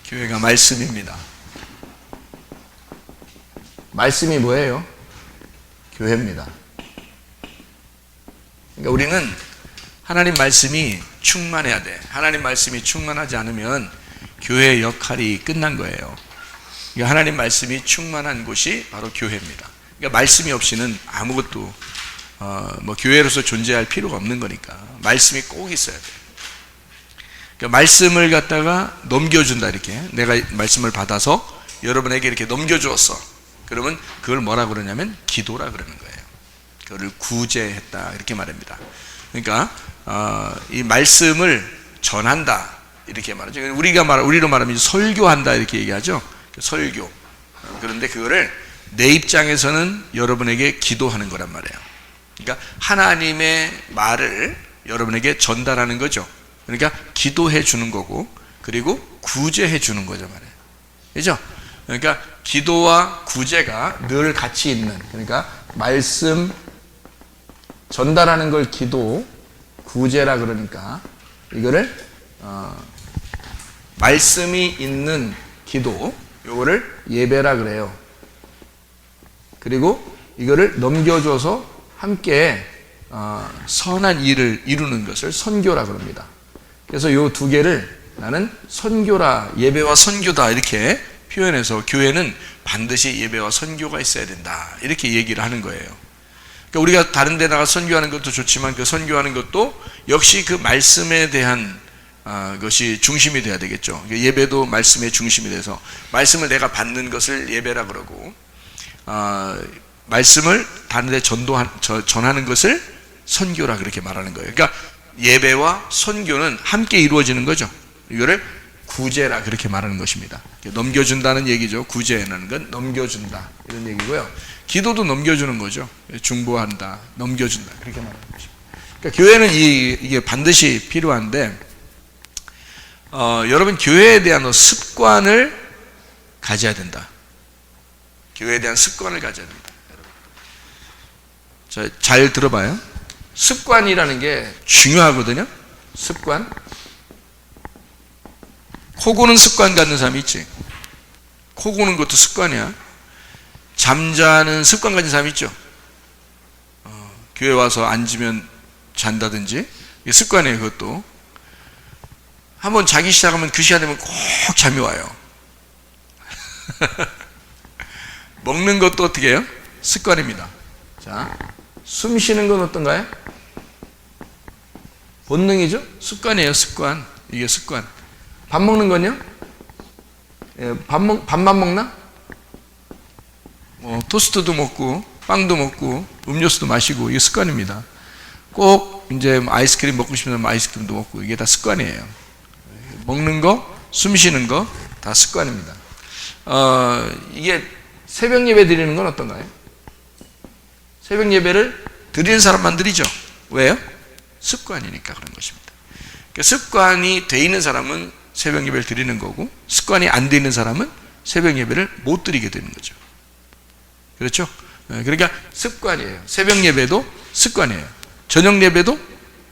교회가 말씀입니다. 말씀이 뭐예요? 교회입니다. 그러니까 우리는 하나님 말씀이 충만해야 돼. 하나님 말씀이 충만하지 않으면 교회의 역할이 끝난 거예요. 그러니까 하나님 말씀이 충만한 곳이 바로 교회입니다. 그러니까 말씀이 없이는 아무것도 교회로서 존재할 필요가 없는 거니까 말씀이 꼭 있어야 돼요. 그러니까 말씀을 갖다가 넘겨준다. 이렇게 내가 말씀을 받아서 여러분에게 이렇게 넘겨주었어. 그러면 그걸 뭐라 그러냐면 기도라 그러는 거예요. 그거를 구제했다 이렇게 말합니다. 그러니까 이 말씀을 전한다 이렇게 말하죠. 우리로 말하면 설교한다 이렇게 얘기하죠. 설교. 그런데 그거를 내 입장에서는 여러분에게 기도하는 거란 말이에요. 그러니까 하나님의 말을 여러분에게 전달하는 거죠. 그러니까 기도해 주는 거고, 그리고 구제해 주는 거죠 말이에요. 그죠? 그러니까 기도와 구제가 늘 같이 있는, 그러니까 말씀 전달하는 걸 기도, 구제라 그러니까 이거를 말씀이 있는 기도, 요거를 예배라 그래요. 그리고 이거를 넘겨줘서 함께 선한 일을 이루는 것을 선교라 그럽니다. 그래서 요 두 개를 나는 선교라, 예배와 선교다 이렇게 표현해서 교회는 반드시 예배와 선교가 있어야 된다 이렇게 얘기를 하는 거예요. 그러니까 우리가 다른 데 나가 선교하는 것도 좋지만 그 선교하는 것도 역시 그 말씀에 대한 것이 중심이 돼야 되겠죠. 그러니까 예배도 말씀의 중심이 돼서 말씀을 내가 받는 것을 예배라 그러고, 말씀을 다른 데 전하는 것을 선교라 그렇게 말하는 거예요. 그러니까 예배와 선교는 함께 이루어지는 거죠. 이거를 구제라 그렇게 말하는 것입니다. 넘겨준다는 얘기죠. 구제라는 건 넘겨준다 이런 얘기고요. 기도도 넘겨주는 거죠. 중보한다, 넘겨준다 그렇게 말하는 것입니다. 그러니까 교회는 이게 반드시 필요한데, 여러분 교회에 대한 습관을 가져야 된다. 교회에 대한 습관을 가져야 된다. 자, 잘 들어봐요. 습관이라는 게 중요하거든요. 습관. 코 고는 습관 갖는 사람이 있지. 코 고는 것도 습관이야. 잠자는 습관 가진 사람이 있죠. 교회 와서 앉으면 잔다든지. 이게 습관이에요. 그것도. 한번 자기 시작하면 그 시간 되면 꼭 잠이 와요. 먹는 것도 어떻게 해요? 습관입니다. 자, 숨 쉬는 건 어떤가요? 본능이죠? 습관이에요. 습관. 이게 습관. 밥 먹는 건요? 예, 밥만 먹나? 토스트도 먹고 빵도 먹고 음료수도 마시고 이게 습관입니다. 꼭 이제 아이스크림 먹고 싶으면 아이스크림도 먹고 이게 다 습관이에요. 먹는 거, 숨 쉬는 거 다 습관입니다. 이게 새벽 예배 드리는 건 어떤가요? 새벽 예배를 드리는 사람만 드리죠. 왜요? 습관이니까 그런 것입니다. 그러니까 습관이 돼 있는 사람은 새벽 예배를 드리는 거고, 습관이 안 돼 있는 사람은 새벽 예배를 못 드리게 되는 거죠. 그렇죠? 그러니까 습관이에요. 새벽 예배도 습관이에요. 저녁 예배도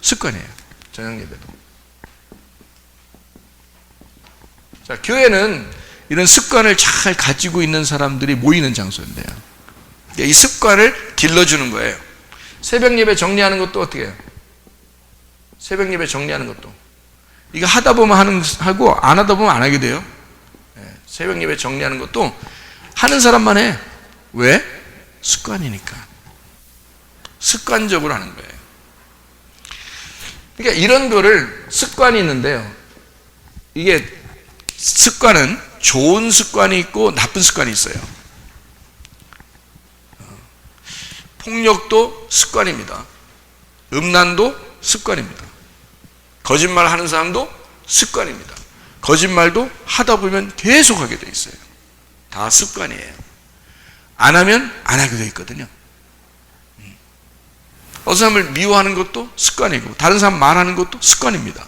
습관이에요. 저녁 예배도. 자, 교회는 이런 습관을 잘 가지고 있는 사람들이 모이는 장소인데요. 이 습관을 길러주는 거예요. 새벽 예배 정리하는 것도 어떻게 해요? 새벽 예배 정리하는 것도. 이거 하다 보면 하고 안 하다 보면 안 하게 돼요. 새벽 예배 정리하는 것도 하는 사람만 해. 왜? 습관이니까. 습관적으로 하는 거예요. 그러니까 이런 거를 습관이 있는데요. 이게 습관은 좋은 습관이 있고 나쁜 습관이 있어요. 폭력도 습관입니다. 음란도 습관입니다. 거짓말 하는 사람도 습관입니다. 거짓말도 하다 보면 계속 하게 돼 있어요. 다 습관이에요. 안 하면 안 하게 돼 있거든요. 어떤 사람을 미워하는 것도 습관이고, 다른 사람 말하는 것도 습관입니다.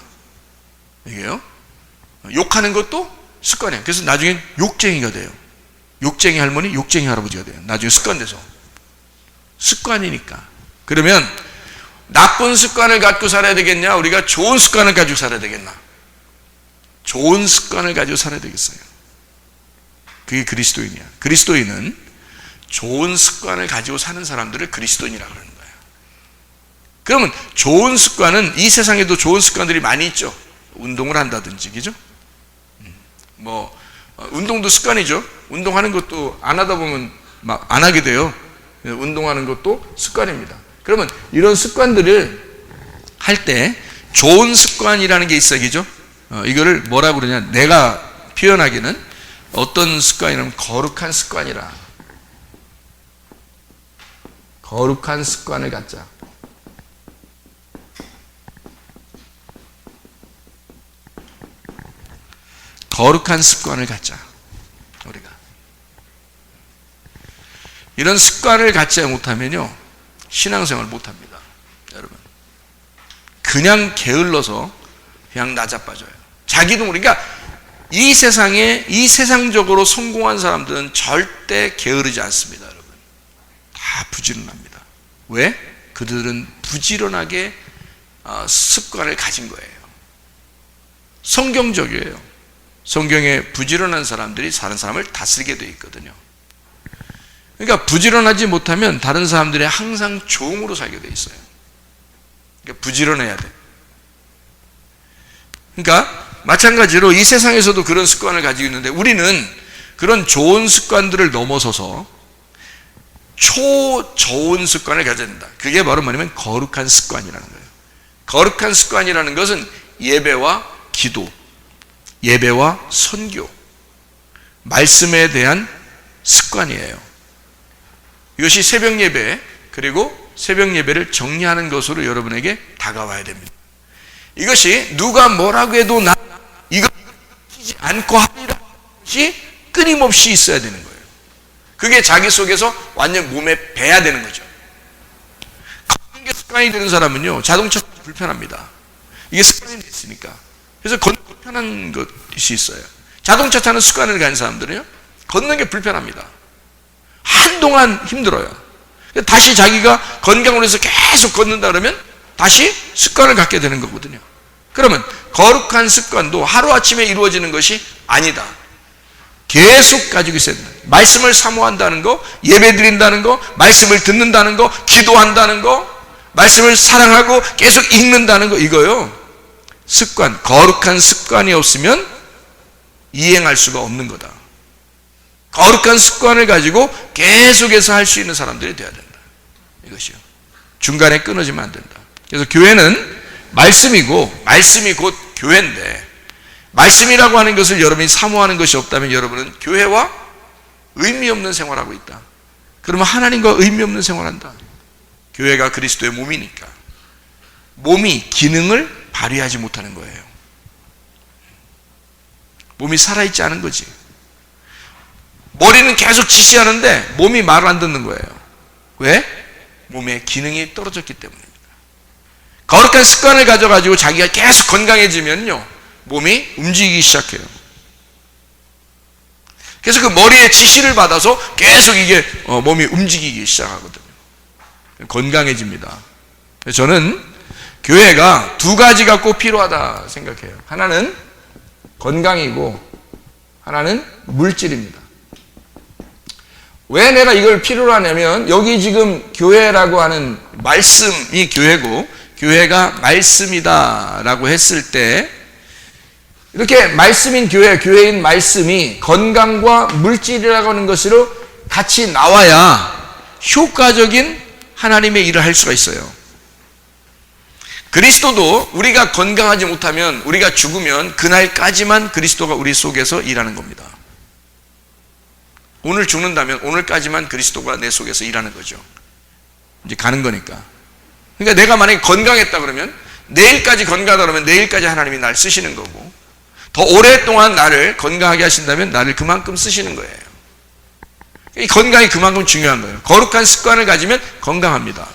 이게요. 욕하는 것도 습관이에요. 그래서 나중엔 욕쟁이가 돼요. 욕쟁이 할머니, 욕쟁이 할아버지가 돼요. 나중에 습관돼서. 습관이니까. 그러면 나쁜 습관을 갖고 살아야 되겠냐? 우리가 좋은 습관을 가지고 살아야 되겠나? 좋은 습관을 가지고 살아야 되겠어요? 그게 그리스도인이야. 그리스도인은 좋은 습관을 가지고 사는 사람들을 그리스도인이라고 그러는 거예요. 그러면 좋은 습관은 이 세상에도 좋은 습관들이 많이 있죠. 운동을 한다든지, 그죠? 운동도 습관이죠. 운동하는 것도 안 하다 보면 막 안 하게 돼요. 운동하는 것도 습관입니다. 그러면 이런 습관들을 할 때 좋은 습관이라는 게 있어야, 그죠? 이거를 뭐라고 그러냐, 내가 표현하기는 어떤 습관이냐면 거룩한 습관이라. 거룩한 습관을 갖자. 거룩한 습관을 갖자. 우리가 이런 습관을 갖지 못하면요, 신앙생활을 못합니다. 여러분, 그냥 게을러서 그냥 나자빠져요. 자기도 모르니까 이 세상에, 이 세상적으로 성공한 사람들은 절대 게으르지 않습니다. 여러분, 다 부지런합니다. 왜? 그들은 부지런하게 습관을 가진 거예요. 성경적이에요. 성경에 부지런한 사람들이 다른 사람을 다스리게 되어 있거든요. 그러니까 부지런하지 못하면 다른 사람들이 항상 종으로 살게 되어 있어요. 그러니까 부지런해야 돼. 그러니까 마찬가지로 이 세상에서도 그런 습관을 가지고 있는데, 우리는 그런 좋은 습관들을 넘어서서 초좋은 습관을 가져야 된다. 그게 바로 뭐냐면 거룩한 습관이라는 거예요. 거룩한 습관이라는 것은 예배와 기도, 예배와 선교, 말씀에 대한 습관이에요. 이것이 새벽 예배, 그리고 새벽 예배를 정리하는 것으로 여러분에게 다가와야 됩니다. 이것이 누가 뭐라고 해도 나 이거 지키지 않고 하리라 것이 끊임없이 있어야 되는 거예요. 그게 자기 속에서 완전 몸에 배야 되는 거죠. 걷는 게 습관이 되는 사람은요, 자동차 불편합니다. 이게 습관이 됐으니까. 그래서 걷는 게 불편한 것이 있어요. 자동차 타는 습관을 가진 사람들은요, 걷는 게 불편합니다. 한동안 힘들어요. 다시 자기가 건강을 위해서 계속 걷는다 그러면 다시 습관을 갖게 되는 거거든요. 그러면 거룩한 습관도 하루아침에 이루어지는 것이 아니다. 계속 가지고 있어야 된다. 말씀을 사모한다는 거, 예배 드린다는 거, 말씀을 듣는다는 거, 기도한다는 거, 말씀을 사랑하고 계속 읽는다는 거, 이거요, 습관, 거룩한 습관이 없으면 이행할 수가 없는 거다. 거룩한 습관을 가지고 계속해서 할 수 있는 사람들이 되어야 된다. 이것이요. 중간에 끊어지면 안 된다. 그래서 교회는 말씀이고, 말씀이 곧 교회인데, 말씀이라고 하는 것을 여러분이 사모하는 것이 없다면 여러분은 교회와 의미 없는 생활하고 있다. 그러면 하나님과 의미 없는 생활한다. 교회가 그리스도의 몸이니까 몸이 기능을 발휘하지 못하는 거예요. 몸이 살아있지 않은 거지. 머리는 계속 지시하는데 몸이 말을 안 듣는 거예요. 왜? 몸의 기능이 떨어졌기 때문입니다. 거룩한 습관을 가져가지고 자기가 계속 건강해지면요, 몸이 움직이기 시작해요. 그래서 그 머리에 지시를 받아서 계속 이게 몸이 움직이기 시작하거든요. 건강해집니다. 저는 교회가 두 가지가 꼭 필요하다 생각해요. 하나는 건강이고 하나는 물질입니다. 왜 내가 이걸 필요로 하냐면, 여기 지금 교회라고 하는 말씀이 교회고 교회가 말씀이다 라고 했을 때, 이렇게 말씀인 교회, 교회인 말씀이 건강과 물질이라고 하는 것으로 같이 나와야 효과적인 하나님의 일을 할 수가 있어요. 그리스도도 우리가 건강하지 못하면, 우리가 죽으면 그날까지만 그리스도가 우리 속에서 일하는 겁니다. 오늘 죽는다면 오늘까지만 그리스도가 내 속에서 일하는 거죠. 이제 가는 거니까. 그러니까 내가 만약에 건강했다 그러면, 내일까지 건강하다 그러면 내일까지 하나님이 날 쓰시는 거고, 더 오랫동안 나를 건강하게 하신다면 나를 그만큼 쓰시는 거예요. 이 건강이 그만큼 중요한 거예요. 거룩한 습관을 가지면 건강합니다.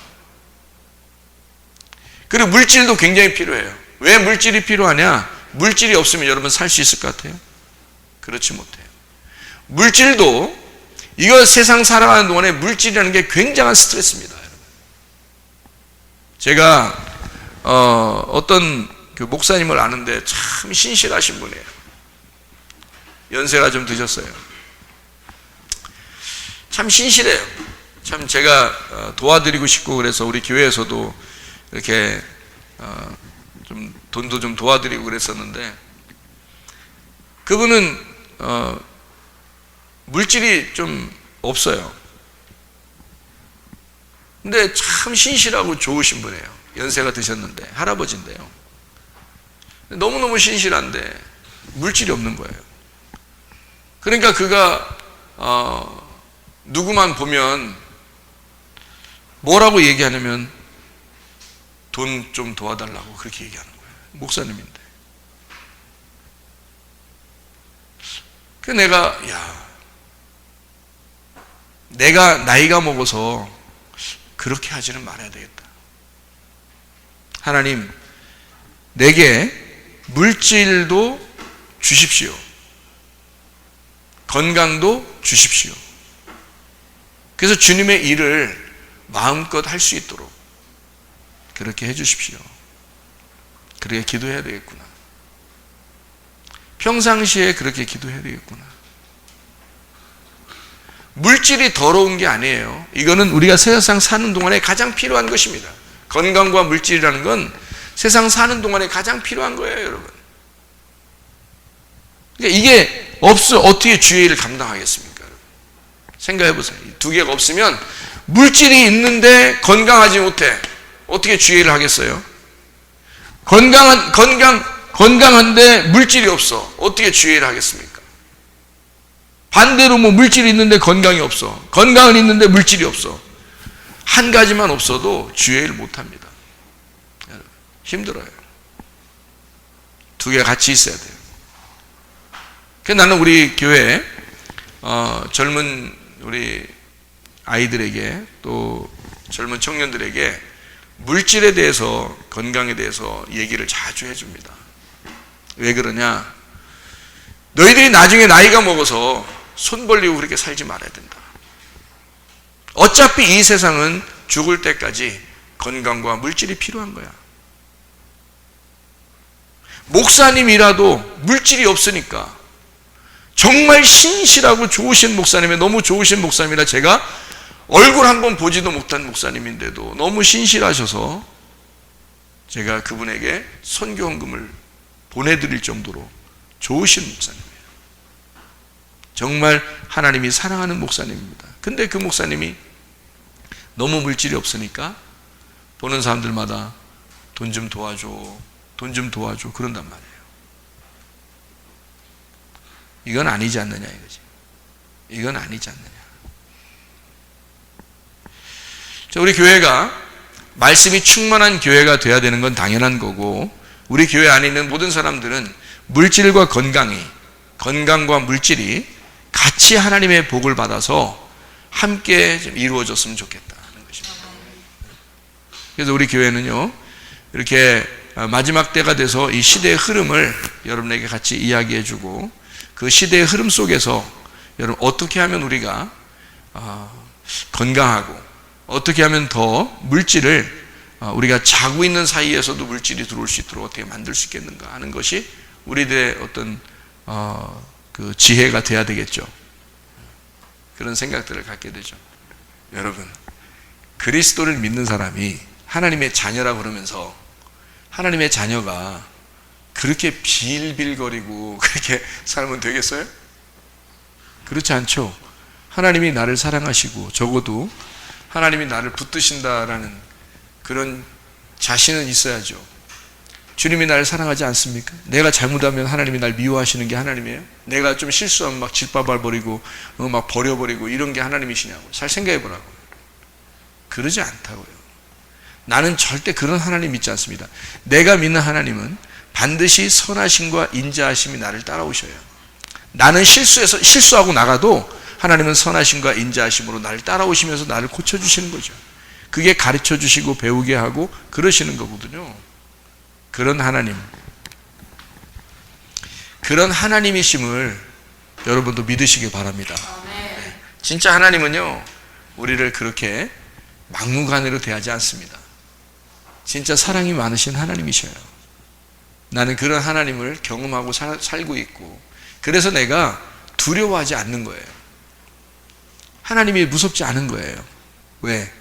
그리고 물질도 굉장히 필요해요. 왜 물질이 필요하냐? 물질이 없으면 여러분 살 수 있을 것 같아요? 그렇지 못해요. 물질도, 이거 세상 살아가는 동안에 물질이라는 게 굉장한 스트레스입니다. 제가 어떤 그 목사님을 아는데 참 신실하신 분이에요. 연세가 좀 드셨어요. 참 신실해요. 참 제가 도와드리고 싶고 그래서 우리 교회에서도 이렇게 좀 돈도 좀 도와드리고 그랬었는데, 그분은 물질이 좀 없어요. 근데 참 신실하고 좋으신 분이에요. 연세가 드셨는데, 할아버지인데요. 너무너무 신실한데 물질이 없는 거예요. 그러니까 그가 누구만 보면 뭐라고 얘기하냐면 돈 좀 도와달라고 그렇게 얘기하는 거예요. 목사님인데. 그 내가 나이가 먹어서 그렇게 하지는 말아야 되겠다. 하나님, 내게 물질도 주십시오. 건강도 주십시오. 그래서 주님의 일을 마음껏 할 수 있도록 그렇게 해주십시오. 그렇게 기도해야 되겠구나. 평상시에 그렇게 기도해야 되겠구나. 물질이 더러운 게 아니에요. 이거는 우리가 세상 사는 동안에 가장 필요한 것입니다. 건강과 물질이라는 건 세상 사는 동안에 가장 필요한 거예요, 여러분. 그러니까 이게 어떻게 주의 일을 감당하겠습니까? 여러분? 생각해 보세요. 이 두 개가 없으면, 물질이 있는데 건강하지 못해. 어떻게 주의 일을 하겠어요? 건강한데 물질이 없어. 어떻게 주의 일을 하겠습니까? 반대로 물질이 있는데 건강이 없어. 건강은 있는데 물질이 없어. 한 가지만 없어도 주의 일 못 합니다. 힘들어요. 두 개가 같이 있어야 돼요. 그래서 나는 우리 교회 젊은 우리 아이들에게 또 젊은 청년들에게 물질에 대해서, 건강에 대해서 얘기를 자주 해줍니다. 왜 그러냐? 너희들이 나중에 나이가 먹어서 손 벌리고 그렇게 살지 말아야 된다. 어차피 이 세상은 죽을 때까지 건강과 물질이 필요한 거야. 목사님이라도 물질이 없으니까, 정말 신실하고 좋으신 목사님이, 너무 좋으신 목사님이라 제가 얼굴 한번 보지도 못한 목사님인데도 너무 신실하셔서 제가 그분에게 선교헌금을 보내드릴 정도로 좋으신 목사님이에요. 정말 하나님이 사랑하는 목사님입니다. 근데 그 목사님이 너무 물질이 없으니까 보는 사람들마다 돈 좀 도와줘, 돈 좀 도와줘 그런단 말이에요. 이건 아니지 않느냐 이거지. 이건 아니지 않느냐. 자, 우리 교회가 말씀이 충만한 교회가 돼야 되는 건 당연한 거고, 우리 교회 안에 있는 모든 사람들은 물질과 건강과 물질이 같이 하나님의 복을 받아서 함께 좀 이루어졌으면 좋겠다는 것입니다. 그래서 우리 교회는요, 이렇게 마지막 때가 돼서 이 시대의 흐름을 여러분에게 같이 이야기해주고, 그 시대의 흐름 속에서 여러분 어떻게 하면 우리가 건강하고, 어떻게 하면 더 물질을 우리가 자고 있는 사이에서도 물질이 들어올 수 있도록 어떻게 만들 수 있겠는가 하는 것이 우리들의 어떤 그 지혜가 돼야 되겠죠. 그런 생각들을 갖게 되죠. 여러분, 그리스도를 믿는 사람이 하나님의 자녀라고 그러면서 하나님의 자녀가 그렇게 빌빌거리고 그렇게 살면 되겠어요? 그렇지 않죠. 하나님이 나를 사랑하시고 적어도 하나님이 나를 붙드신다라는 그런 자신은 있어야죠. 주님이 나를 사랑하지 않습니까? 내가 잘못하면 하나님이 날 미워하시는 게 하나님이에요? 내가 좀 실수하면 막 질바발버리고 막 버려버리고 이런 게 하나님이시냐고. 잘 생각해 보라고. 그러지 않다고요. 나는 절대 그런 하나님 믿지 않습니다. 내가 믿는 하나님은 반드시 선하심과 인자하심이 나를 따라오셔요. 나는 실수하고 나가도 하나님은 선하심과 인자하심으로 나를 따라오시면서 나를 고쳐주시는 거죠. 그게 가르쳐주시고 배우게 하고 그러시는 거거든요. 그런 하나님이심을 여러분도 믿으시기 바랍니다. 네. 진짜 하나님은요, 우리를 그렇게 막무가내로 대하지 않습니다. 진짜 사랑이 많으신 하나님이셔요. 나는 그런 하나님을 경험하고 살고 있고, 그래서 내가 두려워하지 않는 거예요. 하나님이 무섭지 않은 거예요. 왜?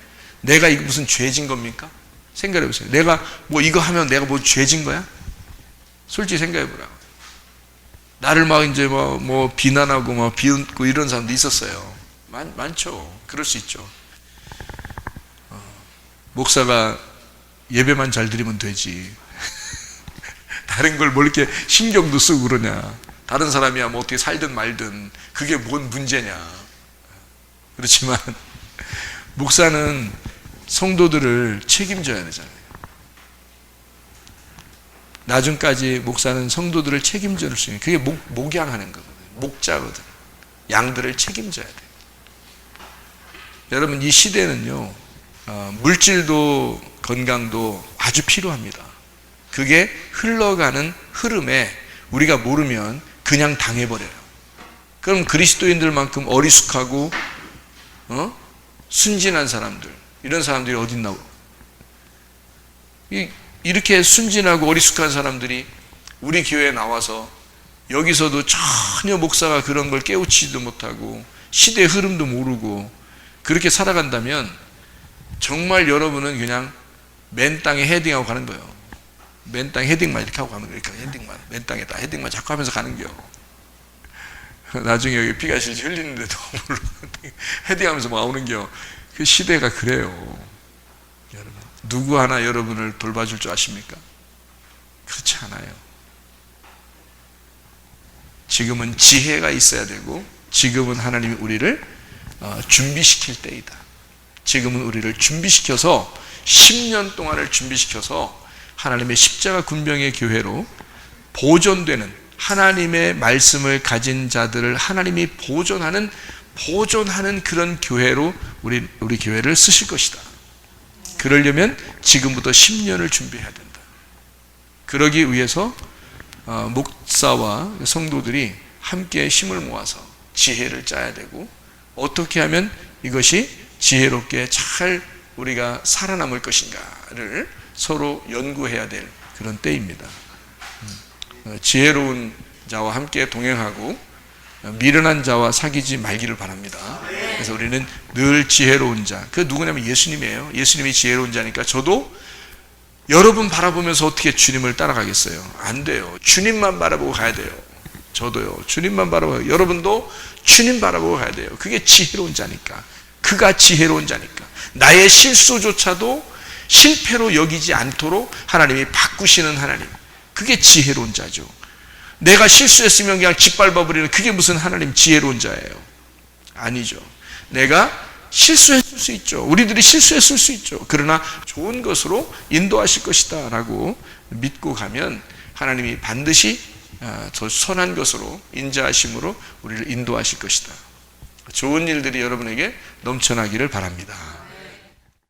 내가 이거 무슨 죄진 겁니까? 생각해 보세요. 내가 뭐 이거 하면 내가 뭐 죄진 거야? 솔직히 생각해 보라고. 나를 막 이제 뭐 비난하고 막 비웃고 이런 사람도 있었어요. 많죠. 그럴 수 있죠. 목사가 예배만 잘 드리면 되지. 다른 걸 뭘 이렇게 신경도 쓰고 그러냐. 다른 사람이야 뭐 어떻게 살든 말든 그게 뭔 문제냐. 그렇지만 목사는 성도들을 책임져야 되잖아요. 나중까지 목사는 성도들을 책임져 줄 수 있는, 그게 목양하는 거거든요. 목자거든. 양들을 책임져야 돼요. 여러분, 이 시대는요, 물질도 건강도 아주 필요합니다. 그게 흘러가는 흐름에 우리가 모르면 그냥 당해버려요. 그럼 그리스도인들만큼 어리숙하고 순진한 사람들, 이런 사람들이 어딨나? 이렇게 순진하고 어리숙한 사람들이 우리 교회에 나와서 여기서도 전혀 목사가 그런 걸 깨우치지도 못하고 시대의 흐름도 모르고 그렇게 살아간다면 정말 여러분은 그냥 맨 땅에 헤딩하고 가는 거예요. 맨 땅에 헤딩만 이렇게 하고 가는 거예요. 헤딩만, 맨 땅에다 헤딩만 자꾸 하면서 가는 거예요. 나중에 여기 피가 실실 흘리는데도 헤딩하면서 나오는 거예요. 그 시대가 그래요. 여러분, 누구 하나 여러분을 돌봐줄 줄 아십니까? 그렇지 않아요. 지금은 지혜가 있어야 되고, 지금은 하나님이 우리를 준비시킬 때이다. 지금은 우리를 준비시켜서 10년 동안을 준비시켜서 하나님의 십자가 군병의 교회로 보존되는, 하나님의 말씀을 가진 자들을 하나님이 보존하는 그런 교회로 우리 교회를 쓰실 것이다. 그러려면 지금부터 10년을 준비해야 된다. 그러기 위해서 목사와 성도들이 함께 힘을 모아서 지혜를 짜야 되고, 어떻게 하면 이것이 지혜롭게 잘 우리가 살아남을 것인가를 서로 연구해야 될 그런 때입니다. 지혜로운 자와 함께 동행하고 미련한 자와 사귀지 말기를 바랍니다. 그래서 우리는 늘 지혜로운 자, 그 누구냐면 예수님이에요. 예수님이 지혜로운 자니까 저도 여러분 바라보면서 어떻게 주님을 따라가겠어요? 안 돼요. 주님만 바라보고 가야 돼요. 저도요. 주님만 바라보고, 여러분도 주님 바라보고 가야 돼요. 그게 지혜로운 자니까. 그가 지혜로운 자니까. 나의 실수조차도 실패로 여기지 않도록 하나님이 바꾸시는 하나님, 그게 지혜로운 자죠. 내가 실수했으면 그냥 짓밟아버리는, 그게 무슨 하나님 지혜로운 자예요? 아니죠. 내가 실수했을 수 있죠. 우리들이 실수했을 수 있죠. 그러나 좋은 것으로 인도하실 것이다 라고 믿고 가면 하나님이 반드시 더 선한 것으로, 인자하심으로 우리를 인도하실 것이다. 좋은 일들이 여러분에게 넘쳐나기를 바랍니다.